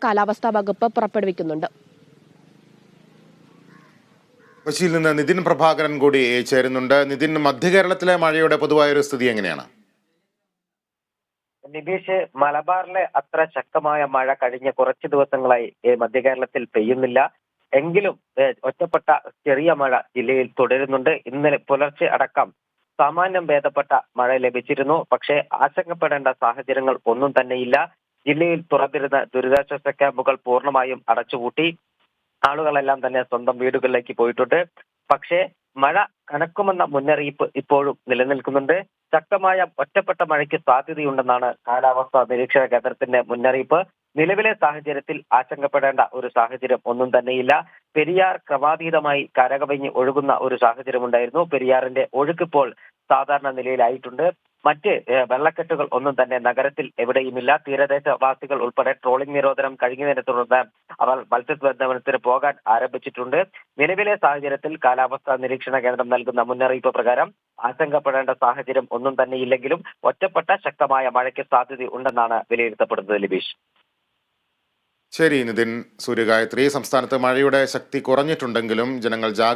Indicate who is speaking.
Speaker 1: കാലാവസ്ഥാ വകുപ്പ് പുറപ്പെടുവിക്കുന്നുണ്ട്.
Speaker 2: കൊച്ചിയിൽ നിന്ന് നിതിൻ പ്രഭാകരൻ കൂടി ചേരുന്നുണ്ട്. നിതിൻ, മധ്യകേരളത്തിലെ മഴയുടെ പൊതുവായൊരു സ്ഥിതി എങ്ങനെയാണ്?
Speaker 3: നിതീഷ്, മലബാറിലെ അത്ര ശക്തമായ മഴ കഴിഞ്ഞ കുറച്ച് ദിവസങ്ങളായി മധ്യകേരളത്തിൽ പെയ്യുന്നില്ല. എങ്കിലും ഒറ്റപ്പെട്ട ചെറിയ മഴ ജില്ലയിൽ തുടരുന്നുണ്ട്. ഇന്നലെ പുലർച്ചെ അടക്കം സാമാന്യം ഭേദപ്പെട്ട മഴ ലഭിച്ചിരുന്നു. പക്ഷേ ആശങ്കപ്പെടേണ്ട സാഹചര്യങ്ങൾ ഒന്നും തന്നെയില്ല. ജില്ലയിൽ തുറന്നിരുന്ന ദുരിതാശ്വാസ ക്യാമ്പുകൾ പൂർണ്ണമായും അടച്ചുപൂട്ടി. ആളുകളെല്ലാം തന്നെ സ്വന്തം വീടുകളിലേക്ക് പോയിട്ടുണ്ട്. പക്ഷേ മഴ കനക്കുമെന്ന മുന്നറിയിപ്പ് ഇപ്പോഴും നിലനിൽക്കുന്നുണ്ട്. ശക്തമായ ഒറ്റപ്പെട്ട മഴയ്ക്ക് സാധ്യതയുണ്ടെന്നാണ് കാലാവസ്ഥാ നിരീക്ഷണ കേന്ദ്രത്തിന്റെ മുന്നറിയിപ്പ്. നിലവിലെ സാഹചര്യത്തിൽ ആശങ്കപ്പെടേണ്ട ഒരു സാഹചര്യം ഒന്നും തന്നെയില്ല. പെരിയാർ ക്രമാതീതമായി കരകവിഞ്ഞ് ഒഴുകുന്ന ഒരു സാഹചര്യമുണ്ടായിരുന്നു. പെരിയാറിന്റെ ഒഴുക്കിപ്പോൾ സാധാരണ നിലയിലായിട്ടുണ്ട്. മറ്റ് വെള്ളക്കെട്ടുകൾ ഒന്നും തന്നെ നഗരത്തിൽ എവിടെയുമില്ല. തീരദേശവാസികൾ ഉൾപ്പെടെ ട്രോളിംഗ് നിരോധനം കഴിഞ്ഞതിനെ തുടർന്ന് അവർ മത്സ്യബന്ധനത്തിന് പോകാൻ ആരംഭിച്ചിട്ടുണ്ട്. നിലവിലെ സാഹചര്യത്തിൽ കാലാവസ്ഥാ നിരീക്ഷണ കേന്ദ്രം നൽകുന്ന മുന്നറിയിപ്പ് പ്രകാരം ആശങ്കപ്പെടേണ്ട സാഹചര്യം ഒന്നും തന്നെയില്ലെങ്കിലും ഒറ്റപ്പെട്ട ശക്തമായ മഴയ്ക്ക് സാധ്യതയുണ്ടെന്നാണ് വിലയിരുത്തപ്പെടുന്നത്. ലിബീഷ്.
Speaker 2: ശരി നിതിൻ. സൂര്യഗായത്രി, സംസ്ഥാനത്ത് മഴയുടെ ശക്തി കുറഞ്ഞിട്ടുണ്ടെങ്കിലും ജനങ്ങൾ